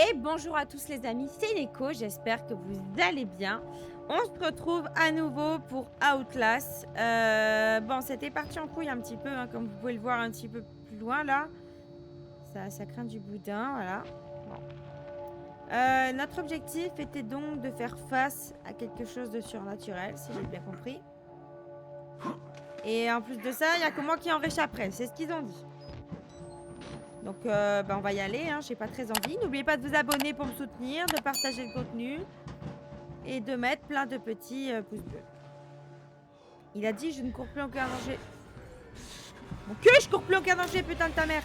Et bonjour à tous les amis, c'est Neko, j'espère que vous allez bien. On se retrouve à nouveau pour Outlast. Bon, c'était parti en couille un petit peu, hein, comme vous pouvez le voir un petit peu plus loin là. Ça craint du boudin, voilà. Bon. Notre objectif était donc de faire face à quelque chose de surnaturel, si j'ai bien compris. Et en plus de ça, il n'y a que moi qui en réchapperai, c'est ce qu'ils ont dit. Donc, on va y aller, hein, j'ai pas très envie. N'oubliez pas de vous abonner pour me soutenir, de partager le contenu. Et de mettre plein de petits pouces bleus. Il a dit je ne cours plus aucun danger. Mon cul, je cours plus aucun danger, putain de ta mère.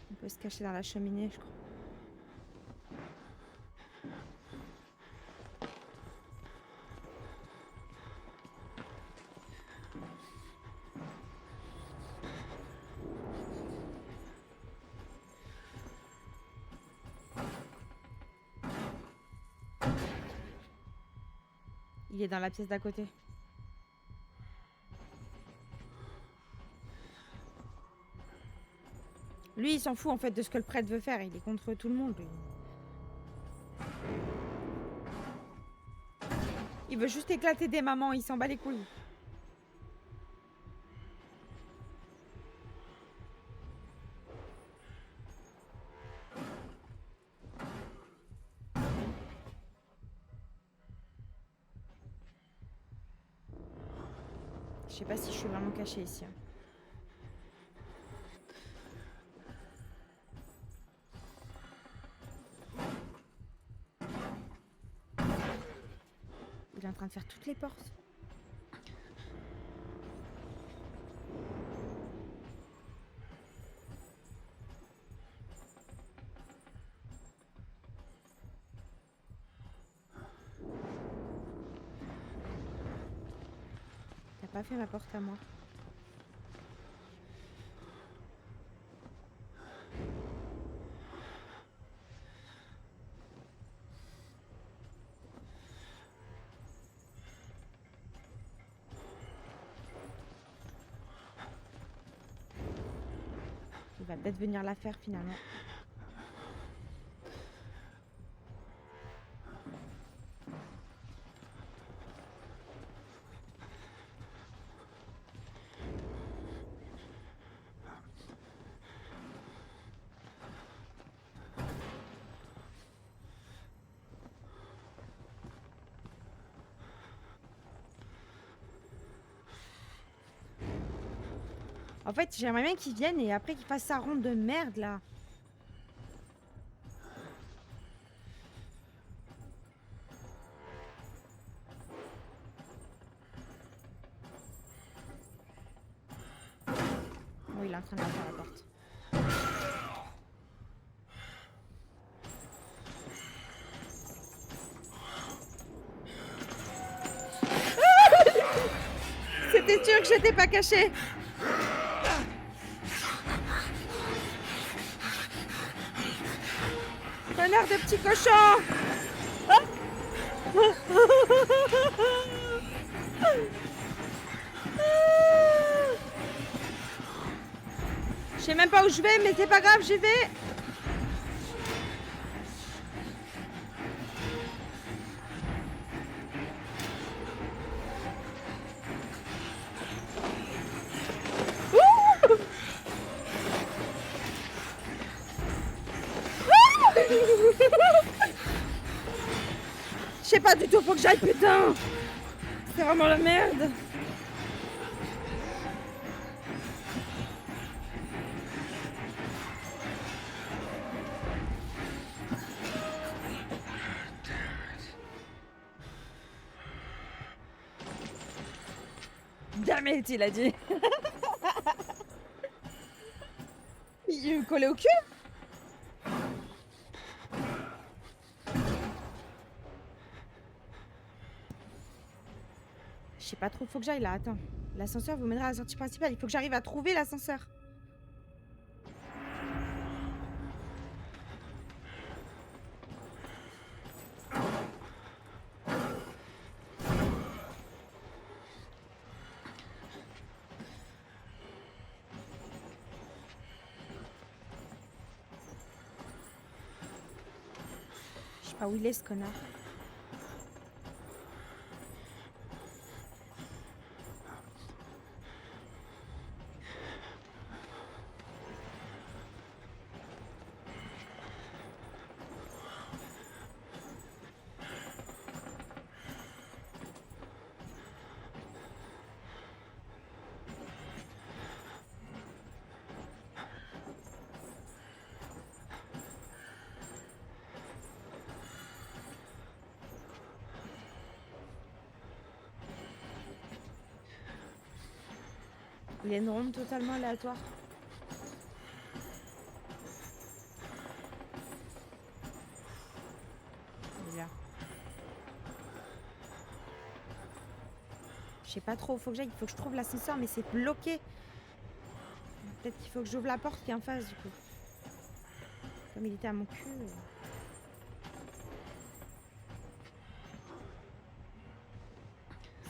On peut se cacher dans la cheminée, je crois. Il est dans la pièce d'à côté. Lui, il s'en fout en fait de ce que le prêtre veut faire. Il est contre tout le monde, lui. Il veut juste éclater des mamans, il s'en bat les couilles. Je sais pas si je suis vraiment cachée ici. Hein. Il est en train de faire toutes les portes. T'as pas fait ma porte à moi. Il va peut-être venir la faire finalement. En fait, j'aimerais bien qu'il vienne et après qu'il fasse sa ronde de merde là. Oh, il est en train de la faire la porte. C'était sûr que j'étais pas cachée. Connard de petit cochon. Je sais même pas où je vais, mais c'est pas grave, j'y vais. Je sais pas du tout, faut que j'aille, putain. C'est vraiment la merde. Damn it, il a dit. Il me collait au cul. Je sais pas trop, faut que j'aille là, attends. L'ascenseur vous mènera à la sortie principale. Il faut que j'arrive à trouver l'ascenseur. Je sais pas où il est, ce connard. Il y a une ronde totalement aléatoire. Il est là. Je sais pas trop où faut que j'aille. Il faut que je trouve l'ascenseur, mais c'est bloqué. Peut-être qu'il faut que j'ouvre la porte qui est en face, du coup. Comme il était à mon cul.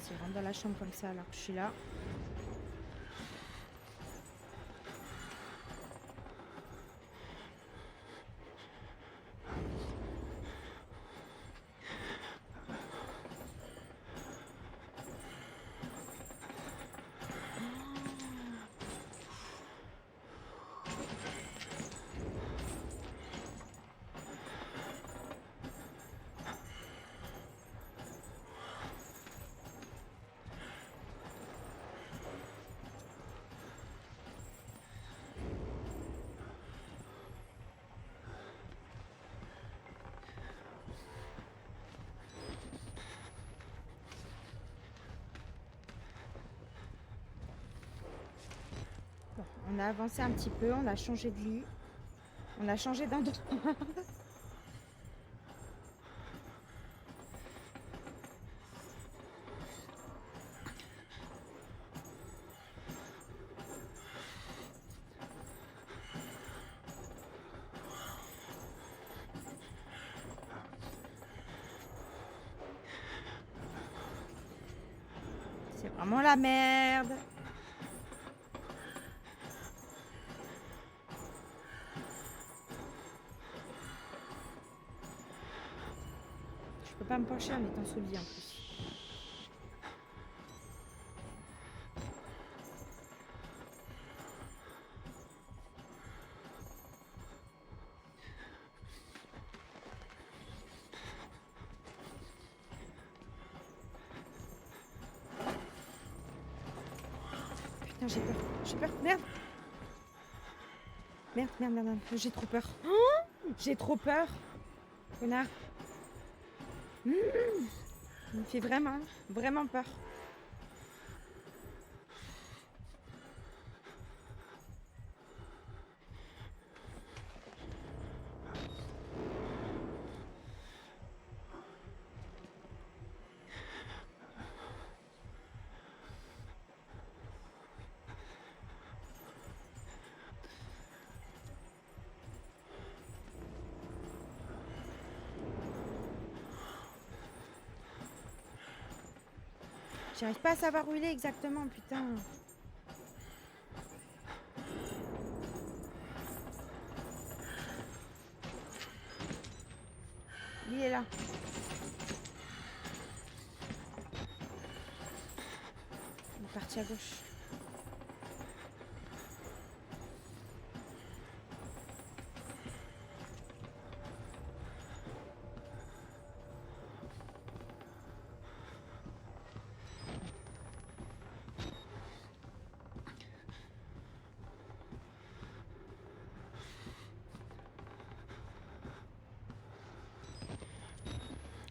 S'il rentre dans la chambre comme ça alors que je suis là. Bon, on a avancé un petit peu, on a changé de lit. On a changé d'endroit. C'est vraiment la merde. Je peux pas me pencher en étant sous le lit en plus. Putain, j'ai peur. J'ai peur. Merde. Merde, merde, merde, merde. J'ai trop peur. Oh, j'ai trop peur. Connard. Il me fait vraiment, vraiment peur. J'arrive pas à savoir où il est exactement, putain. Il est là. Il est parti à gauche.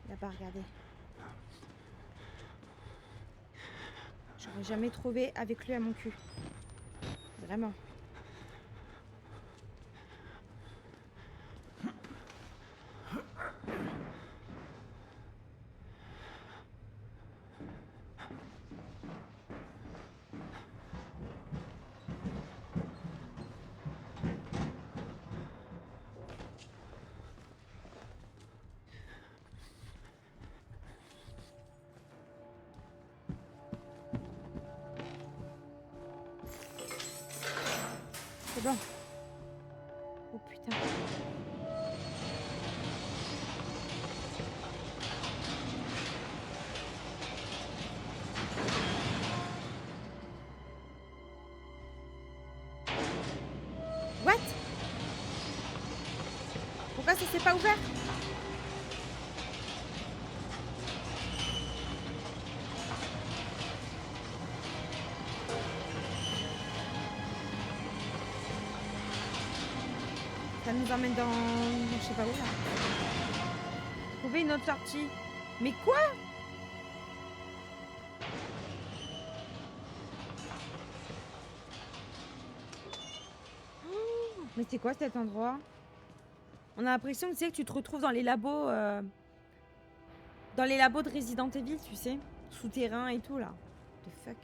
Il a pas regardé. J'aurais jamais trouvé avec lui à mon cul. Vraiment. C'est bon. Oh putain. What? Pourquoi ça s'est pas ouvert? Ça nous emmène dans... Je sais pas où là. Trouver une autre sortie. Mais quoi? Oh, mais c'est quoi cet endroit? On a l'impression que tu te retrouves dans les labos... Dans les labos de Resident Evil, tu sais. Souterrain et tout là. The fuck?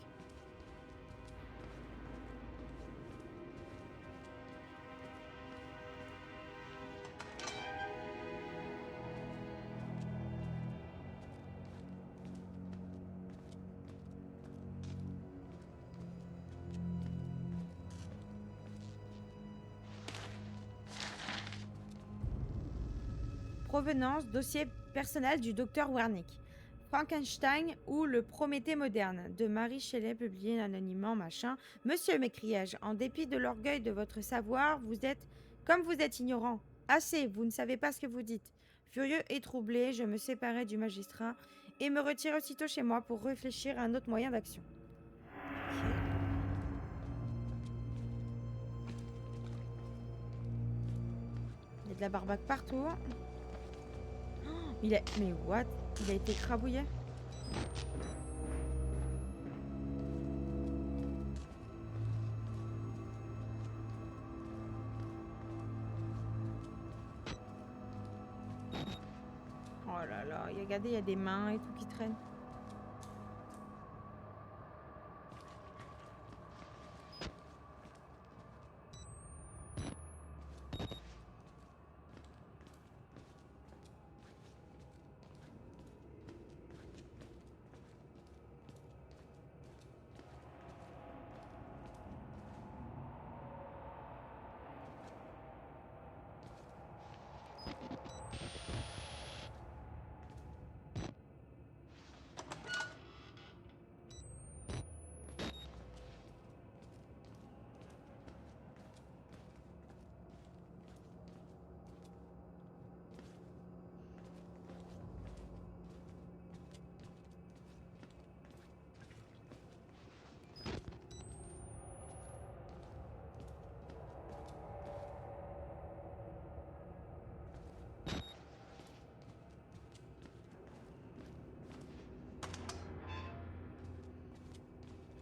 Provenance, dossier personnel du docteur Wernick. Frankenstein ou le Prométhée moderne, de Marie Shelley, publié anonymement, machin. Monsieur, m'écriai-je, en dépit de l'orgueil de votre savoir, vous êtes comme vous êtes ignorant. Assez, vous ne savez pas ce que vous dites. Furieux et troublé, je me séparai du magistrat et me retirai aussitôt chez moi pour réfléchir à un autre moyen d'action. Il y a de la barbaque partout. Il est... Mais what? Il a été écrabouillé? Oh là là, regardez, il y a des mains et tout qui traînent.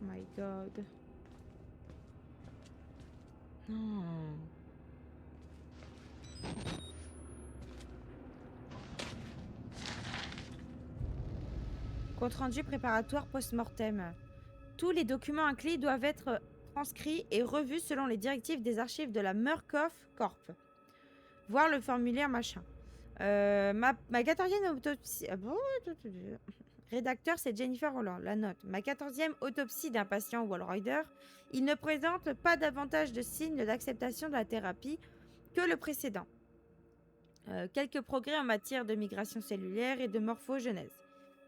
My God. Non. Compte rendu préparatoire post-mortem. Tous les documents inclus doivent être transcrits et revus selon les directives des archives de la Murkoff Corp. Voir le formulaire machin. Ma 14e autopsie... Rédacteur, c'est Jennifer Holland. La note. Ma 14e autopsie d'un patient Wallrider. Il ne présente pas davantage de signes d'acceptation de la thérapie que le précédent. Quelques progrès en matière de migration cellulaire et de morphogenèse,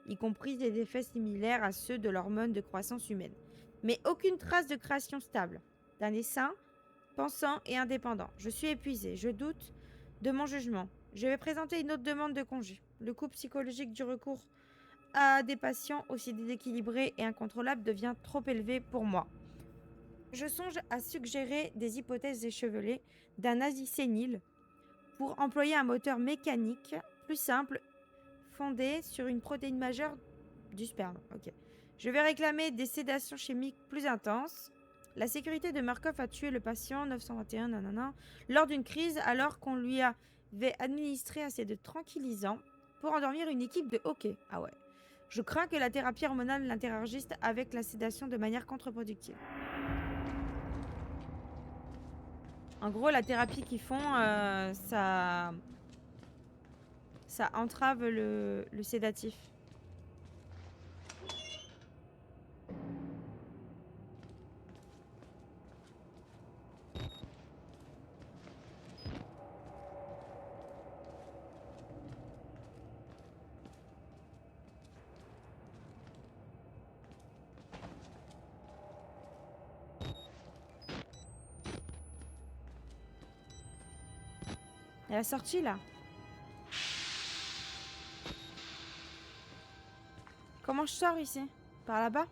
y compris des effets similaires à ceux de l'hormone de croissance humaine. Mais aucune trace de création stable. D'un essaim, pensant et indépendant. Je suis épuisé. Je doute de mon jugement. Je vais présenter une autre demande de congé. Le coût psychologique du recours à des patients aussi déséquilibrés et incontrôlables devient trop élevé pour moi. Je songe à suggérer des hypothèses échevelées d'un nazi sénile pour employer un moteur mécanique plus simple fondé sur une protéine majeure du sperme. Ok. Je vais réclamer des sédations chimiques plus intenses. La sécurité de Murkoff a tué le patient 921 nanana, lors d'une crise alors qu'on lui avait administré assez de tranquillisants pour endormir une équipe de hockey. Ah ouais. Je crains que la thérapie hormonale n'interagisse avec la sédation de manière contre-productive. En gros, la thérapie qu'ils font, ça entrave le sédatif. Il y a la sortie là. Comment je sors ici? Par là-bas?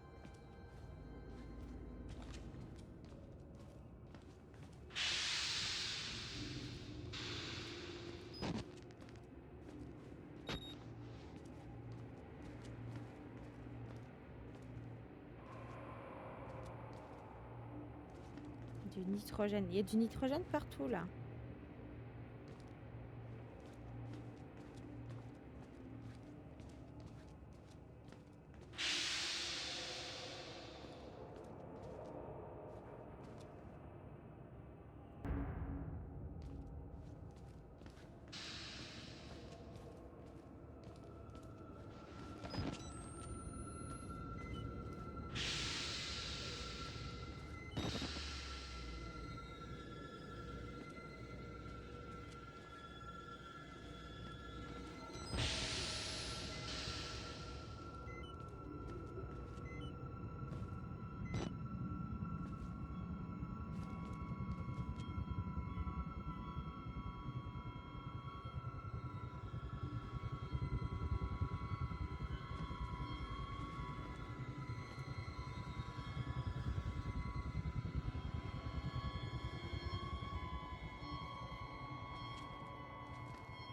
Du nitrogène. Il y a du nitrogène partout là.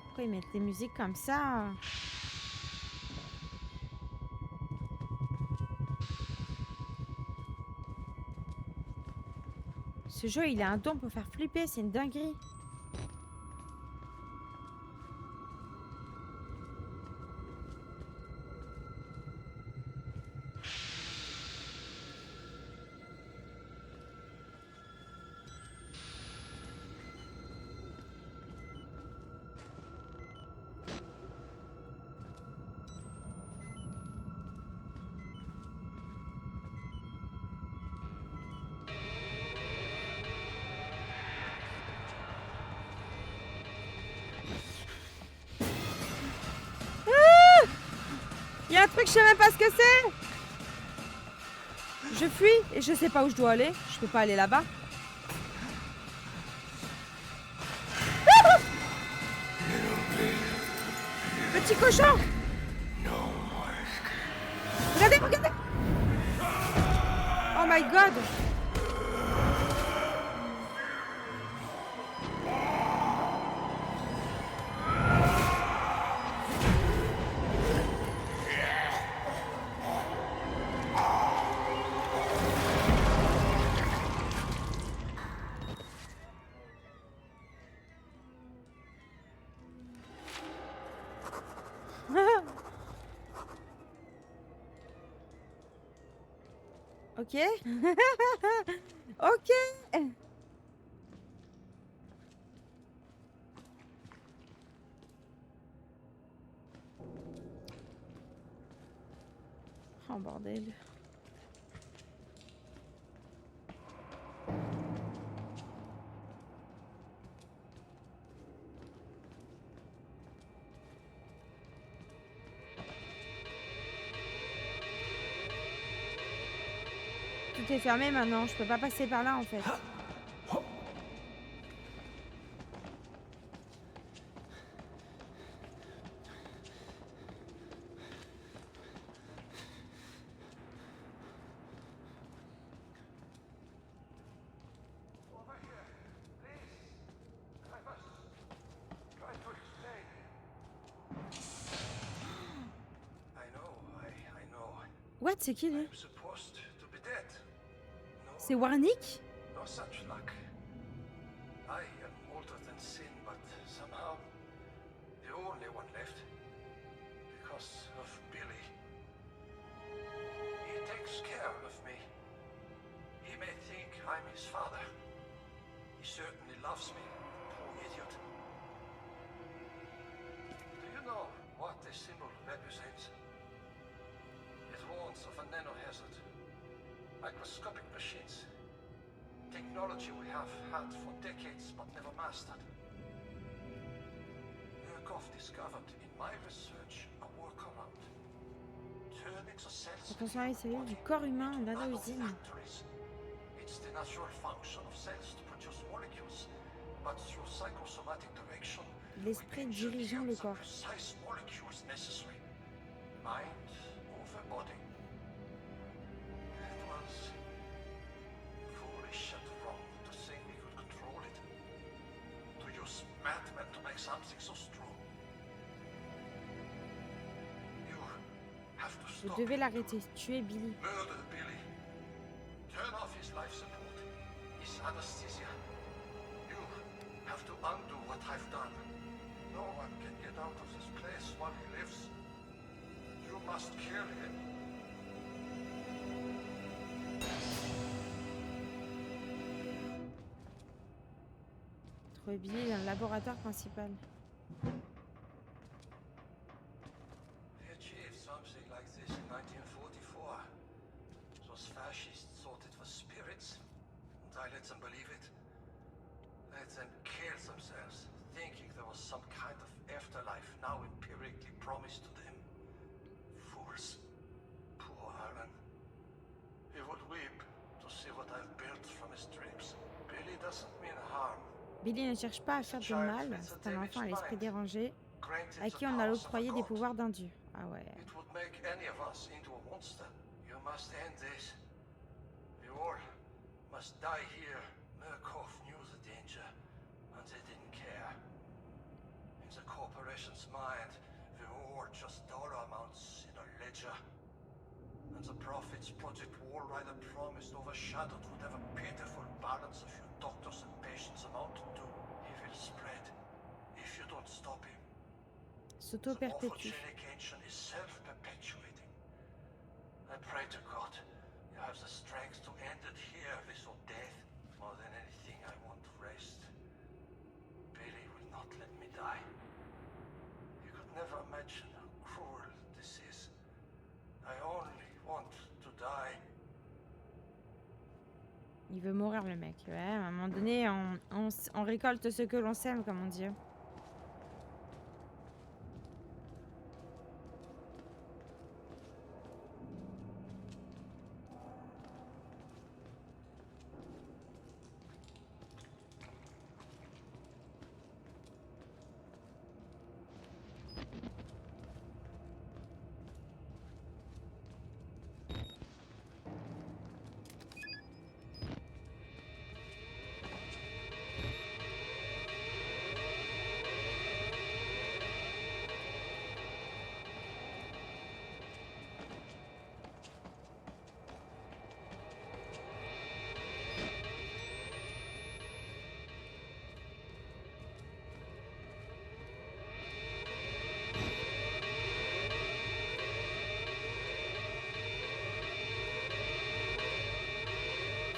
Pourquoi ils mettent des musiques comme ça? Ce jeu, il a un don pour faire flipper, c'est une dinguerie. Il y a un truc, je sais même pas ce que c'est. Je fuis et je sais pas où je dois aller. Je peux pas aller là-bas. Petit cochon. Regardez, regardez. Oh my god. Ok. Ok. Oh bordel. Tout est fermé maintenant, je peux pas passer par là en fait. What? C'est qui lui? C'est Warnick? No such luck. I am older than sin, but somehow the only one left. Because of Billy. He takes care of me. He may think I'm his father. He certainly loves me, poor idiot. Do you know what this symbol represents? It warns of a nanohazard. Microscopic machines. Technology we have had for decades but never mastered. Murkoff discovered in my research a workaround. Turning the cells Attention à les cellules du corps humain dans la usine. It's the natural function of cells to produce molecules, but through psychosomatic direction, L'esprit dirigeant le corps. Precise molecules necessary. Mind over body. It was foolish and wrong to think we could control it. To use madmen to make something so strong. You have to Vous stop devez it. l'arrêter. Tuer Billy. Murder Billy. Turn off his life support. His anesthesia. You have to undo what I've done. No one can get out of this place while he lives. You must kill him. Trouver Billy dans le laboratoire principal. We achieved something like this in 1944. Those fascists thought it was spirits, and I let them believe it. Let them kill themselves, thinking there was some kind of afterlife now empirically promised to them. Fools. Poor Alan. He would weep to see what I've built from his dreams. Billy doesn't mean harm. Billy ne cherche pas à faire du mal. C'est un enfant à l'esprit dérangé à qui on a octroyé des pouvoirs d'un dieu. Ah ouais. It would make any of us into a monster. You must end this. We all must die here. Murkoff knew the danger, and they didn't care. In the corporation's mind, we were all just dollar amounts in a ledger. And the profits Project Wallrider promised overshadowed whatever pitiful balance a few doctors and patients amounted to. He will spread if you don't stop him. The S'auto-perpétue. morphogenic ancient is self-perpetuating. I pray to God you have the strength to end it here with your death. More than anything, I want rest. Billy will not let me die. You could never imagine how cruel this is. I only want to die. Il veut mourir le mec. Ouais, à un moment donné, on récolte ce que l'on sème, comme on dit.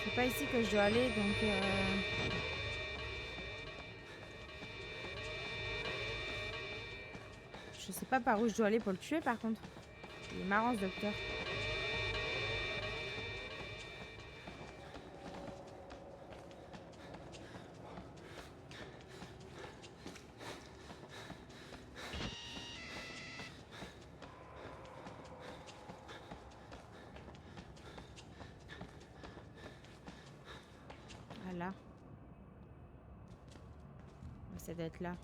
C'est pas ici que je dois aller, donc... Je sais pas par où je dois aller pour le tuer, par contre. Il est marrant, ce docteur. Voilà. On essaie d'être là.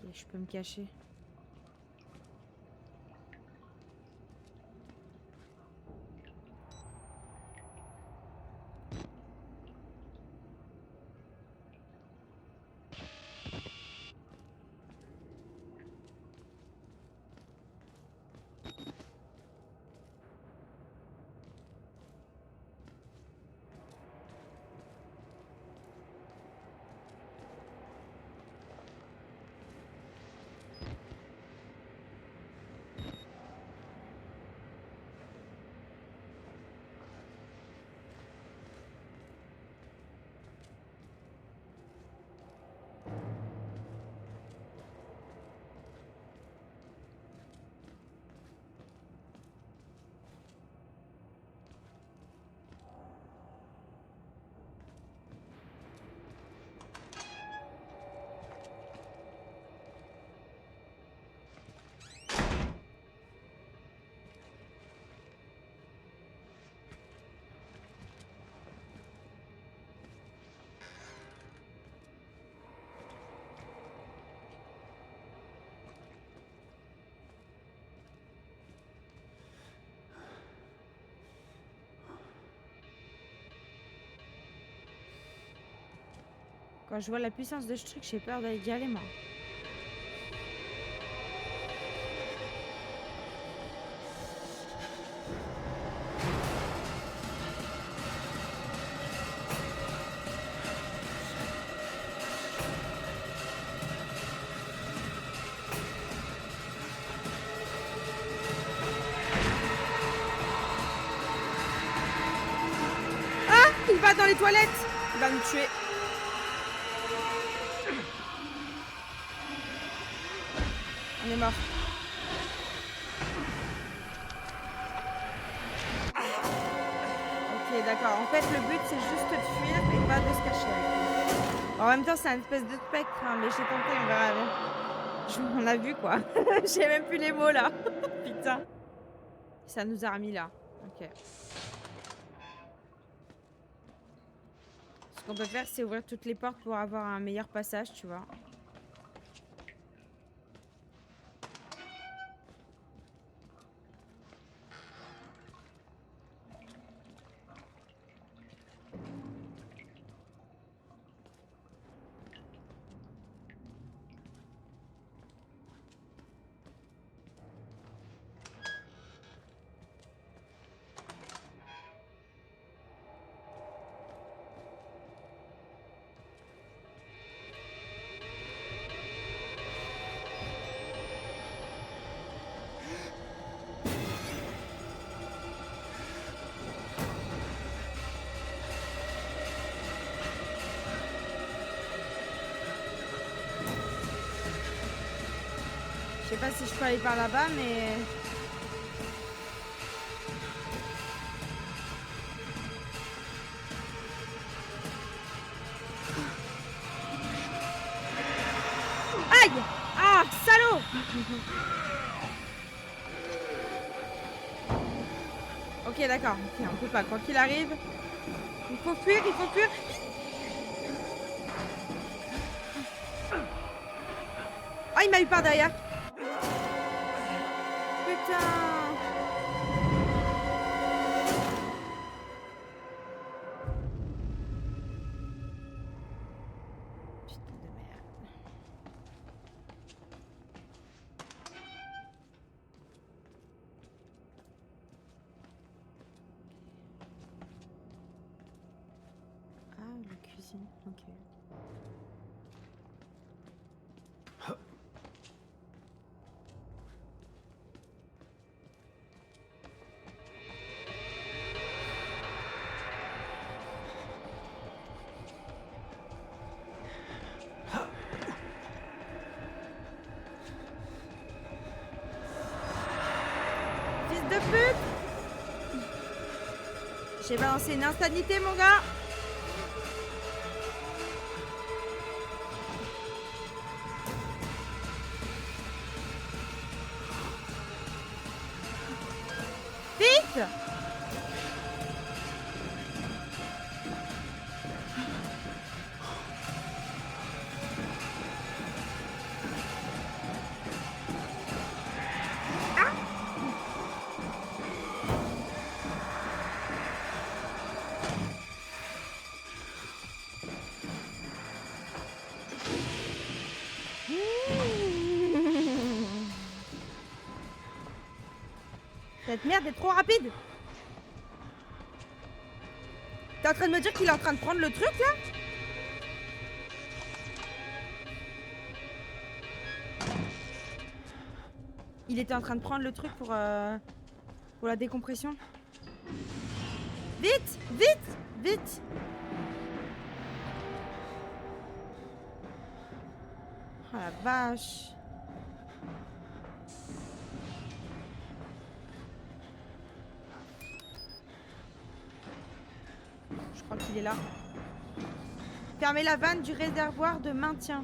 Et je peux me cacher. Quand je vois la puissance de ce truc, j'ai peur d'y aller, moi. Ah! Il va dans les toilettes! Il va nous tuer. On est mort. Ok, d'accord. En fait, le but, c'est juste de fuir et pas de se cacher avec lui. En même temps, c'est un espèce de spectre, hein, mais j'ai tenté, on verra bien. On a vu, quoi. J'ai même plus les mots, là. Putain. Ça nous a remis là. Ok. Ce qu'on peut faire, c'est ouvrir toutes les portes pour avoir un meilleur passage, tu vois. Je sais pas si je peux aller par là-bas, mais... Aïe! Ah, salaud! Ok, d'accord. Ok, on peut pas. Quoi qu'il arrive, il faut fuir, il faut fuir. Ah, il m'a eu par derrière. Putain. Putain de merde. Ah, la cuisine. Ok. Fils de pute! J'ai balancé une insanité, mon gars! Vite! Cette merde est trop rapide. T'es en train de me dire qu'il est en train de prendre le truc là? Il était en train de prendre le truc pour la décompression. Vite! Vite! Vite! Oh la vache! Je crois qu'il est là. Fermez la vanne du réservoir de maintien.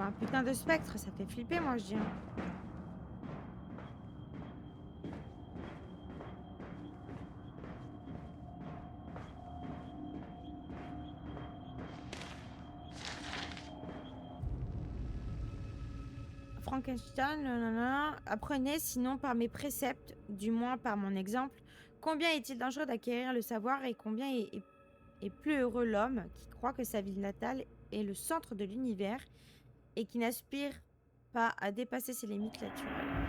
un putain de spectre, ça fait flipper, moi, je dis. Frankenstein, nanana. Apprenez, sinon par mes préceptes, du moins par mon exemple, combien est-il dangereux d'acquérir le savoir et combien est plus heureux l'homme qui croit que sa ville natale est le centre de l'univers et qui n'aspire pas à dépasser ses limites naturelles.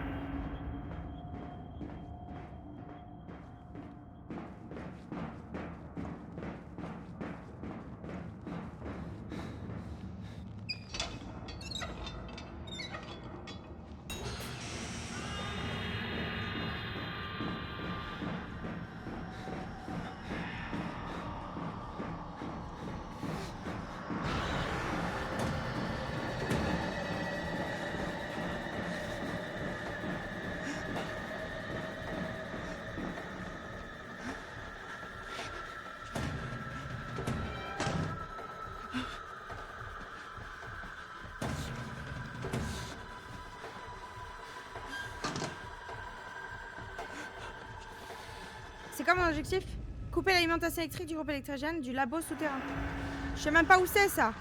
C'est quoi mon objectif? Couper l'alimentation électrique du groupe électrogène du labo souterrain. Je sais même pas où c'est ça.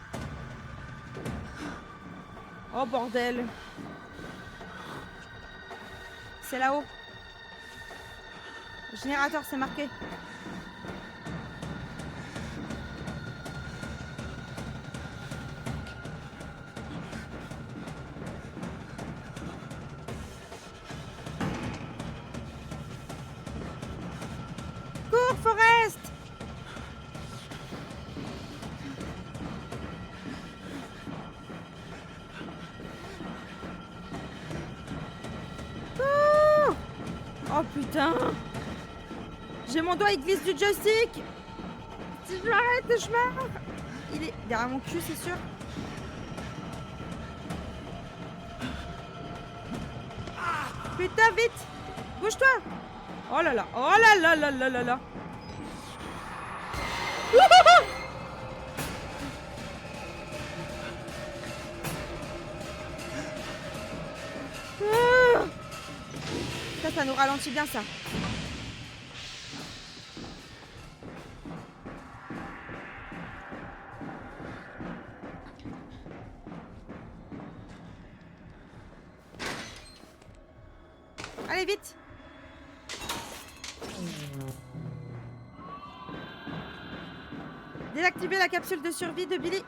Oh bordel. C'est là-haut. Générateur, c'est marqué. Cours, Forest! Cours! Oh putain! J'ai mon doigt, il glisse du joystick! Si je m'arrête, je meurs! Il est derrière mon cul, c'est sûr. Putain, vite! Bouge-toi! Oh là là! Oh là là là là là là! Ça nous ralentit bien, ça. Allez, vite! Désactiver la capsule de survie de Billy.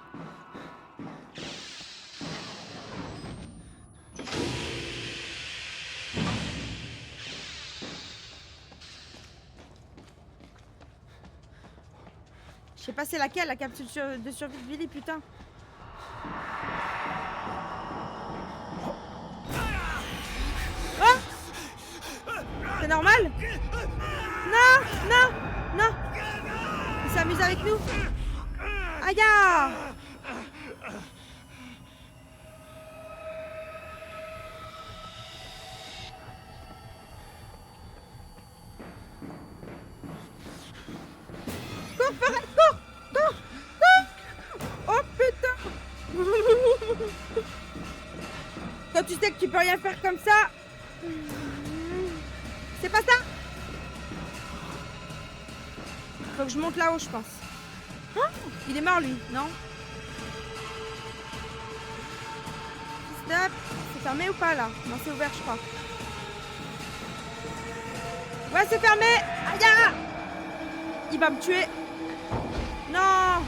Je sais pas c'est laquelle, la capsule de survie de Billy, putain. Oh! C'est normal? Non! Non! Non! Il s'amuse avec nous. Aïe! Cours, Forest, cours! Cours! Cours! Oh putain! Quand tu sais que tu peux rien faire comme ça... C'est pas ça? Faut que je monte là-haut, je pense. Oh, il est mort, lui, non? Stop. C'est fermé ou pas, là? Non, c'est ouvert, je crois. Ouais, c'est fermé. Aïe! Il va me tuer. Non!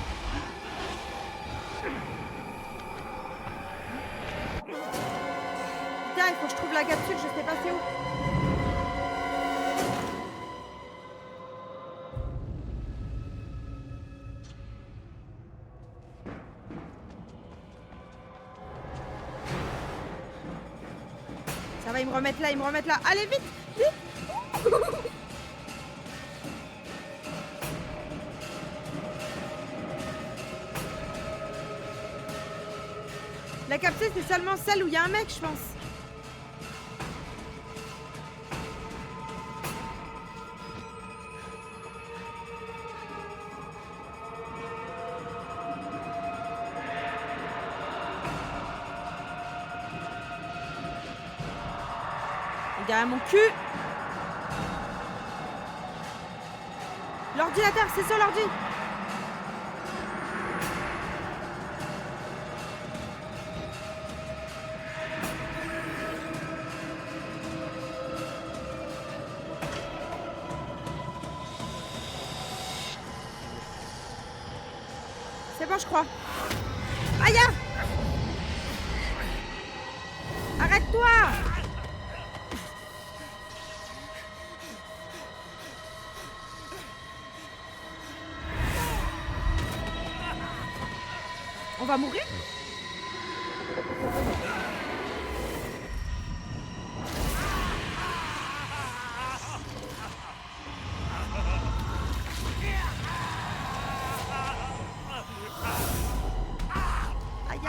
Putain, il faut que je trouve la capsule, je sais pas c'est où. Ça va, ils me remettent là, ils me remettent là. Allez, vite! Vite! La capsule, c'est seulement celle où il y a un mec, je pense. derrière mon cul. L'ordinateur, c'est ça l'ordi. C'est bon, je crois. Aïe! Arrête-toi! On va mourir? Aïe!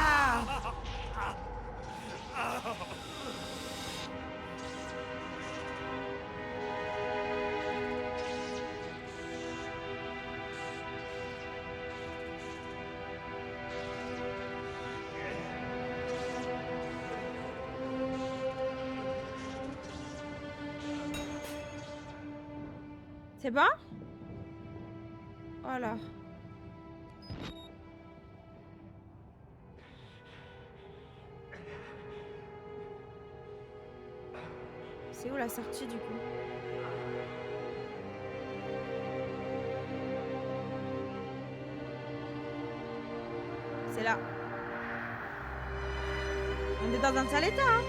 C'est bon? Voilà. C'est où la sortie du coup? C'est là. On est dans un sale état, hein?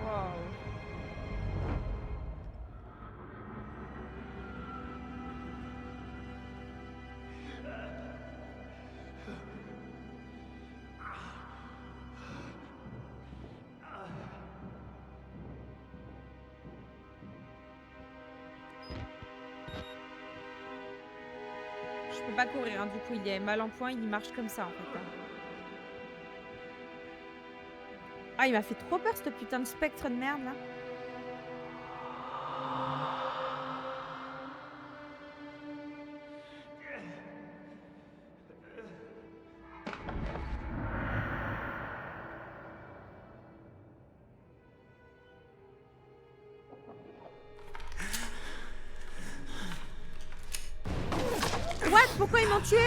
Wow. Je peux pas courir, hein, du coup il est mal en point, il marche comme ça en fait. Hein. Ah, il m'a fait trop peur ce putain de spectre de merde là. What? Pourquoi ils m'ont tué?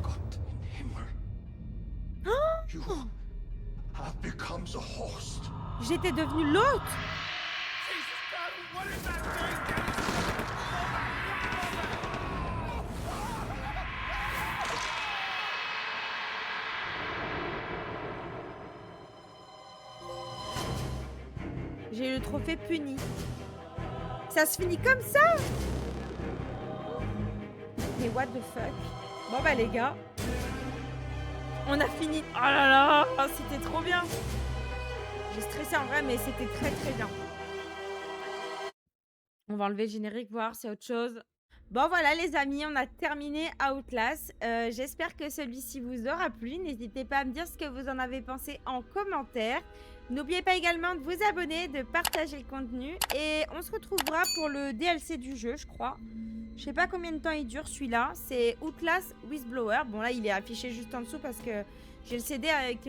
Gott in Himmel. You have become the host. J'étais devenue l'autre. J'ai eu le trophée puni. Ça se finit comme ça? Mais what the fuck? Bon bah les gars, on a fini. Oh là là, c'était trop bien. J'ai stressé en vrai, mais c'était très très bien. On va enlever le générique, voir c'est autre chose. Bon voilà les amis, on a terminé Outlast. J'espère que celui-ci vous aura plu. N'hésitez pas à me dire ce que vous en avez pensé en commentaire. N'oubliez pas également de vous abonner, de partager le contenu. Et on se retrouvera pour le DLC du jeu, je crois. Je sais pas combien de temps il dure celui-là. C'est Outlast Whistleblower. Bon là, il est affiché juste en dessous parce que j'ai le CD avec,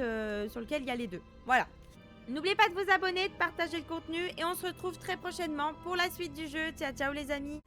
sur lequel il y a les deux. Voilà. N'oubliez pas de vous abonner, de partager le contenu. Et on se retrouve très prochainement pour la suite du jeu. Ciao, ciao les amis.